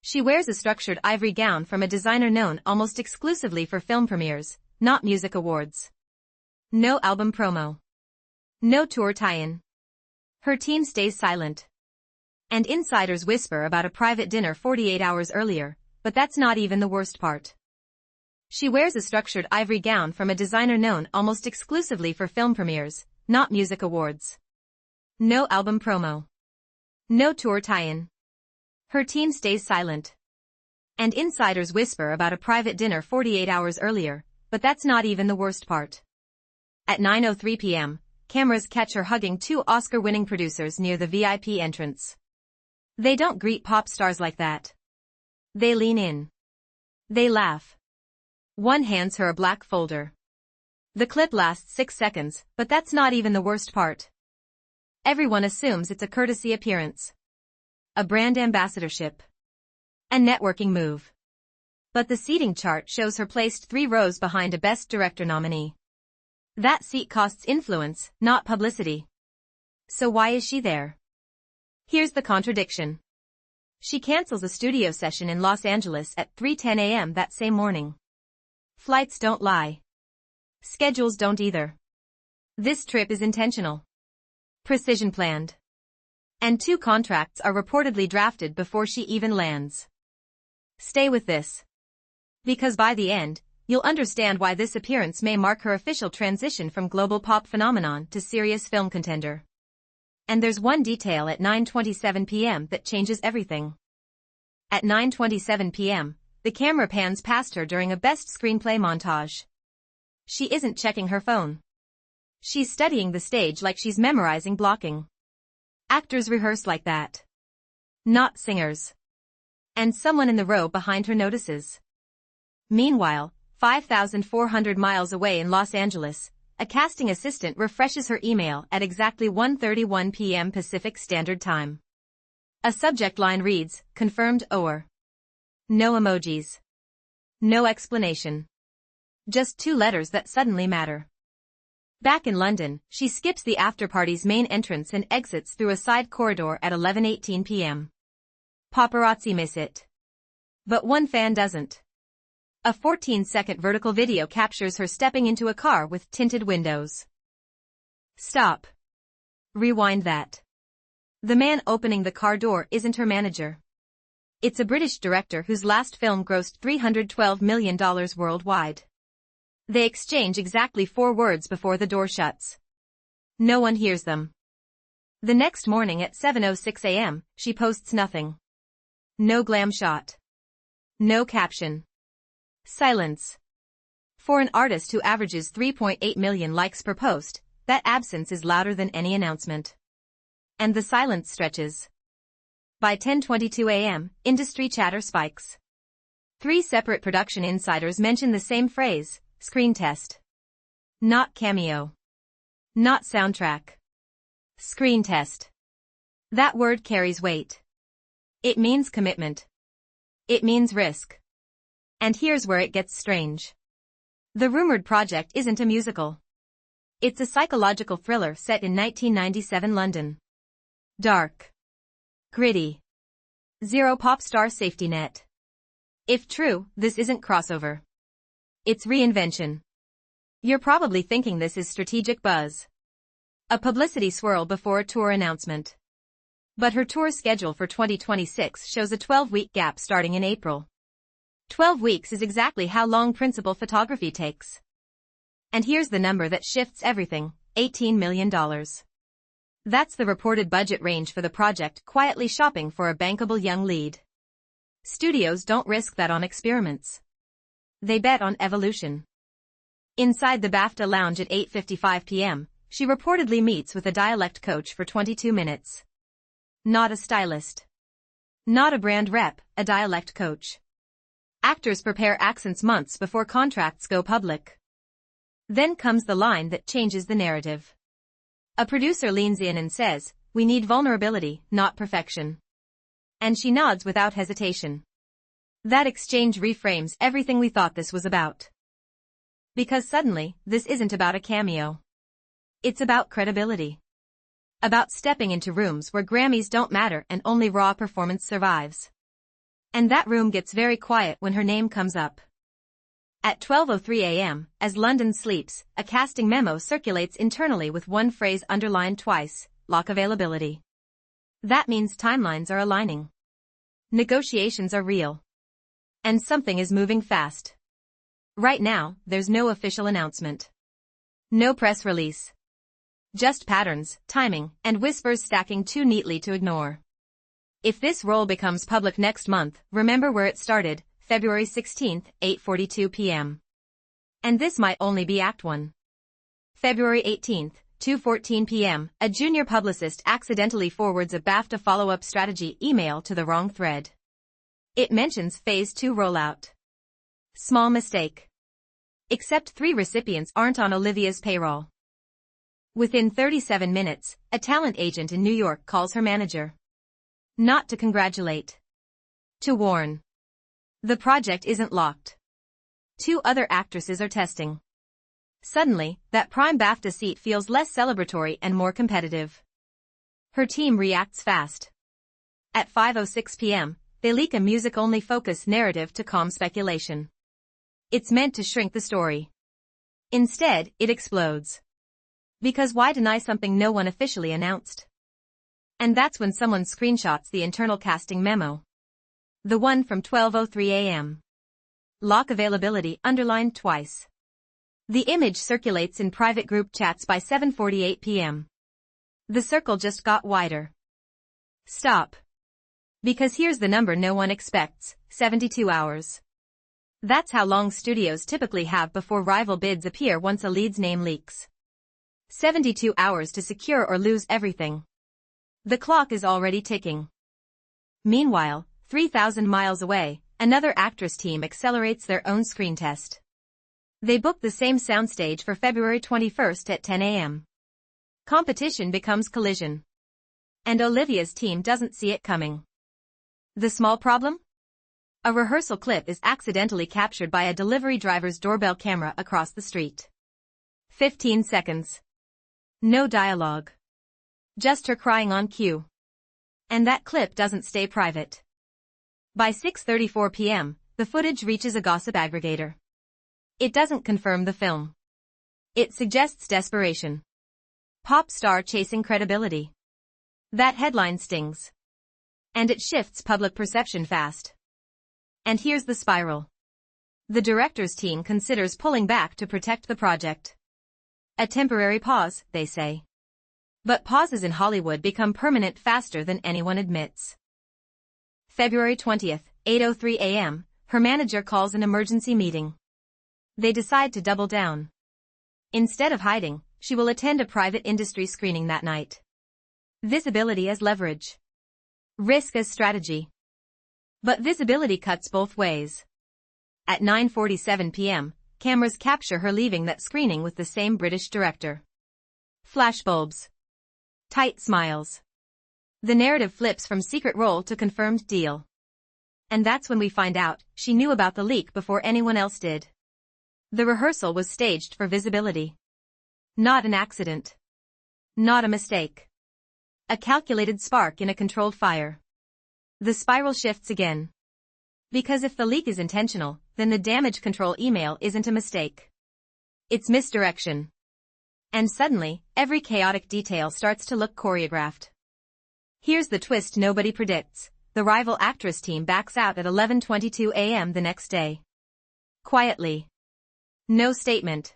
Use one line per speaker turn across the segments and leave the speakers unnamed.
She wears a structured ivory gown from a designer known almost exclusively for film premieres, not music awards. No album promo. No tour tie-in. Her team stays silent. And insiders whisper about a private dinner 48 hours earlier, but that's not even the worst part. She wears a structured ivory gown from a designer known almost exclusively for film premieres, not music awards. No album promo. No tour tie-in. Her team stays silent. And insiders whisper about a private dinner 48 hours earlier, but that's not even the worst part. At 9:03 p.m., cameras catch her hugging two Oscar-winning producers near the VIP entrance. They don't greet pop stars like that. They lean in. They laugh. One hands her a black folder. The clip lasts 6 seconds, but that's not even the worst part. Everyone assumes it's a courtesy appearance. A brand ambassadorship. A networking move. But the seating chart shows her placed 3 rows behind a Best Director nominee. That seat costs influence, not publicity. So why is she there? Here's the contradiction. She cancels a studio session in Los Angeles at 3:10 a.m. that same morning. Flights don't lie. Schedules don't either. This trip is intentional. Precision planned. And 2 contracts are reportedly drafted before she even lands. Stay with this. Because by the end, you'll understand why this appearance may mark her official transition from global pop phenomenon to serious film contender. And there's one detail at 9:27 p.m. that changes everything. At 9:27 p.m., the camera pans past her during a best screenplay montage. She isn't checking her phone. She's studying the stage like she's memorizing blocking. Actors rehearse like that. Not singers. And someone in the row behind her notices. Meanwhile, 5,400 miles away in Los Angeles, a casting assistant refreshes her email at exactly 1:31 p.m. Pacific Standard Time. A subject line reads, "Confirmed or." No emojis. No explanation. Just 2 letters that suddenly matter. Back in London, she skips the after-party's main entrance and exits through a side corridor at 11:18 p.m. Paparazzi miss it. But one fan doesn't. A 14-second vertical video captures her stepping into a car with tinted windows. Stop. Rewind that. The man opening the car door isn't her manager. It's a British director whose last film grossed $312 million worldwide. They exchange exactly 4 words before the door shuts. No one hears them. The next morning at 7:06 a.m., she posts nothing. No glam shot. No caption. Silence. For an artist who averages 3.8 million likes per post, that absence is louder than any announcement. And the silence stretches. By 10:22 a.m., industry chatter spikes. 3 separate production insiders mention the same phrase, screen test. Not cameo. Not soundtrack. Screen test. That word carries weight. It means commitment. It means risk. And here's where it gets strange. The rumored project isn't a musical. It's a psychological thriller set in 1997 London. Dark. Gritty. Zero pop star safety net. If true, this isn't crossover. It's reinvention. You're probably thinking this is strategic buzz. A publicity swirl before a tour announcement. But her tour schedule for 2026 shows a 12-week gap starting in April. 12 weeks is exactly how long principal photography takes. And here's the number that shifts everything, $18 million. That's the reported budget range for the project, quietly shopping for a bankable young lead. Studios don't risk that on experiments. They bet on evolution. Inside the BAFTA lounge at 8:55 p.m., she reportedly meets with a dialect coach for 22 minutes. Not a stylist. Not a brand rep, a dialect coach. Actors prepare accents months before contracts go public. Then comes the line that changes the narrative. A producer leans in and says, "We need vulnerability, not perfection." And she nods without hesitation. That exchange reframes everything we thought this was about. Because suddenly, this isn't about a cameo. It's about credibility. About stepping into rooms where Grammys don't matter and only raw performance survives. And that room gets very quiet when her name comes up. At 12:03 a.m., as London sleeps, a casting memo circulates internally with one phrase underlined twice: lock availability. That means timelines are aligning. Negotiations are real. And something is moving fast. Right now, there's no official announcement. No press release. Just patterns, timing, and whispers stacking too neatly to ignore. If this role becomes public next month, remember where it started, February 16, 8:42 p.m. And this might only be Act 1. February 18, 2:14 p.m., a junior publicist accidentally forwards a BAFTA follow-up strategy email to the wrong thread. It mentions Phase 2 rollout. Small mistake. Except 3 recipients aren't on Olivia's payroll. Within 37 minutes, a talent agent in New York calls her manager. Not to congratulate. To warn. The project isn't locked. 2 other actresses are testing. Suddenly, that prime BAFTA seat feels less celebratory and more competitive. Her team reacts fast. At 5:06 p.m., they leak a music-only focus narrative to calm speculation. It's meant to shrink the story. Instead, it explodes. Because why deny something no one officially announced? And that's when someone screenshots the internal casting memo. The one from 12:03 a.m. Lock availability underlined twice. The image circulates in private group chats by 7:48 p.m. The circle just got wider. Stop. Because here's the number no one expects, 72 hours. That's how long studios typically have before rival bids appear once a lead's name leaks. 72 hours to secure or lose everything. The clock is already ticking. Meanwhile, 3,000 miles away, another actress team accelerates their own screen test. They book the same soundstage for February 21st at 10 a.m. Competition becomes collision. And Olivia's team doesn't see it coming. The small problem? A rehearsal clip is accidentally captured by a delivery driver's doorbell camera across the street. 15 seconds. No dialogue. Just her crying on cue. And that clip doesn't stay private. By 6:34 p.m., the footage reaches a gossip aggregator. It doesn't confirm the film. It suggests desperation. Pop star chasing credibility. That headline stings. And it shifts public perception fast. And here's the spiral. The director's team considers pulling back to protect the project. A temporary pause, they say. But pauses in Hollywood become permanent faster than anyone admits. February 20th, 8:03 a.m., her manager calls an emergency meeting. They decide to double down. Instead of hiding, she will attend a private industry screening that night. Visibility as leverage. Risk as strategy. But visibility cuts both ways. At 9:47 p.m., cameras capture her leaving that screening with the same British director. Flashbulbs. Tight smiles. The narrative flips from secret role to confirmed deal. And that's when we find out she knew about the leak before anyone else did. The rehearsal was staged for visibility. Not an accident. Not a mistake. A calculated spark in a controlled fire. The spiral shifts again. Because if the leak is intentional, then the damage control email isn't a mistake. It's misdirection. And suddenly, every chaotic detail starts to look choreographed. Here's the twist nobody predicts. The rival actress team backs out at 11:22 a.m. the next day. Quietly. No statement.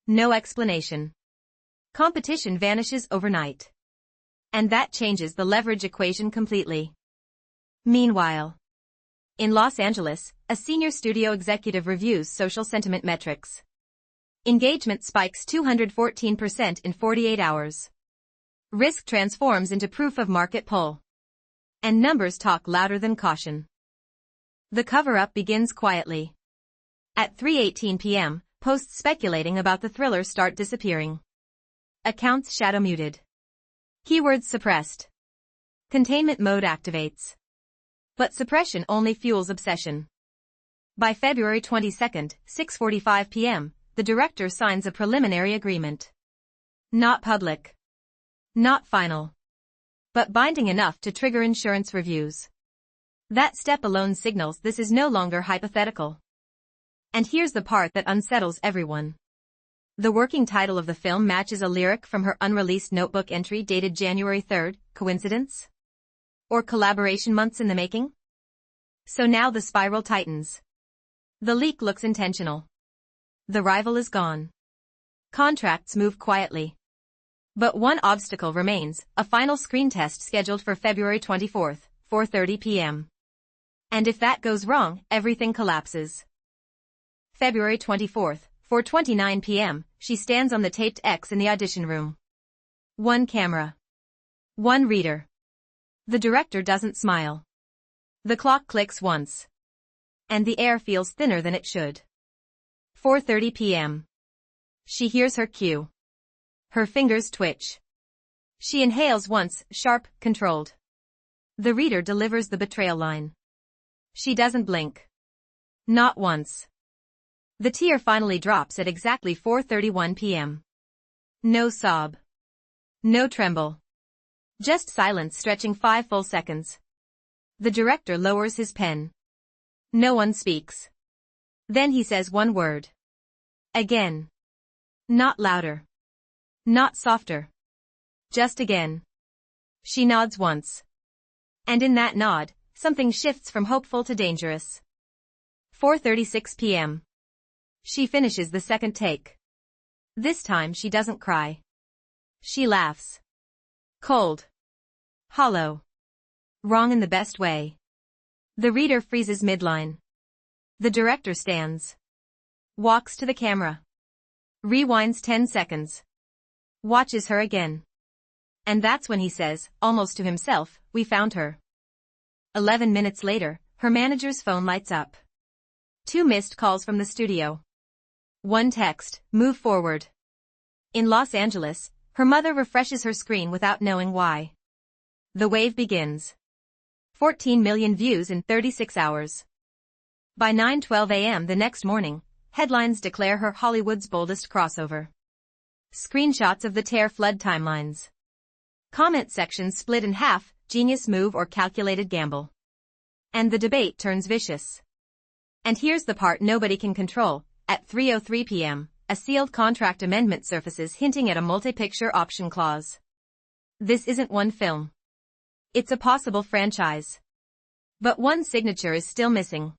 No explanation. Competition vanishes overnight. And that changes the leverage equation completely. Meanwhile, in Los Angeles, a senior studio executive reviews social sentiment metrics. Engagement spikes 214% in 48 hours. Risk transforms into proof of market pull. And numbers talk louder than caution. The cover-up begins quietly. At 3:18 p.m., posts speculating about the thriller start disappearing. Accounts shadow muted. Keywords suppressed. Containment mode activates. But suppression only fuels obsession. By February 22, 6:45 p.m., the director signs a preliminary agreement. Not public. Not final. But binding enough to trigger insurance reviews. That step alone signals this is no longer hypothetical. And here's the part that unsettles everyone. The working title of the film matches a lyric from her unreleased notebook entry dated January 3rd. Coincidence? Or collaboration months in the making? So now the spiral tightens. The leak looks intentional. The rival is gone. Contracts move quietly. But one obstacle remains, a final screen test scheduled for February 24th, 4:30 p.m. And if that goes wrong, everything collapses. February 24th, 4:29 p.m., she stands on the taped X in the audition room. One camera. One reader. The director doesn't smile. The clock clicks once. And the air feels thinner than it should. 4:30 p.m. She hears her cue. Her fingers twitch. She inhales once, sharp, controlled. The reader delivers the betrayal line. She doesn't blink. Not once. The tear finally drops at exactly 4:31 p.m. No sob. No tremble. Just silence stretching 5 full seconds. The director lowers his pen. No one speaks. Then he says one word. Again. Not louder. Not softer. Just again. She nods once. And in that nod, something shifts from hopeful to dangerous. 4:36 p.m. She finishes the second take. This time she doesn't cry. She laughs. Cold. Hollow. Wrong in the best way. The reader freezes midline. The director stands. Walks to the camera. Rewinds 10 seconds. Watches her again. And that's when he says, almost to himself, we found her. 11 minutes later, her manager's phone lights up. 2 missed calls from the studio. 1 text, move forward. In Los Angeles, her mother refreshes her screen without knowing why. The wave begins. 14 million views in 36 hours. By 9:12 a.m. the next morning, headlines declare her Hollywood's boldest crossover. Screenshots of the tear flood timelines. Comment sections split in half, genius move or calculated gamble. And the debate turns vicious. And here's the part nobody can control. At 3:03 p.m., a sealed contract amendment surfaces hinting at a multi-picture option clause. This isn't one film. It's a possible franchise. But one signature is still missing.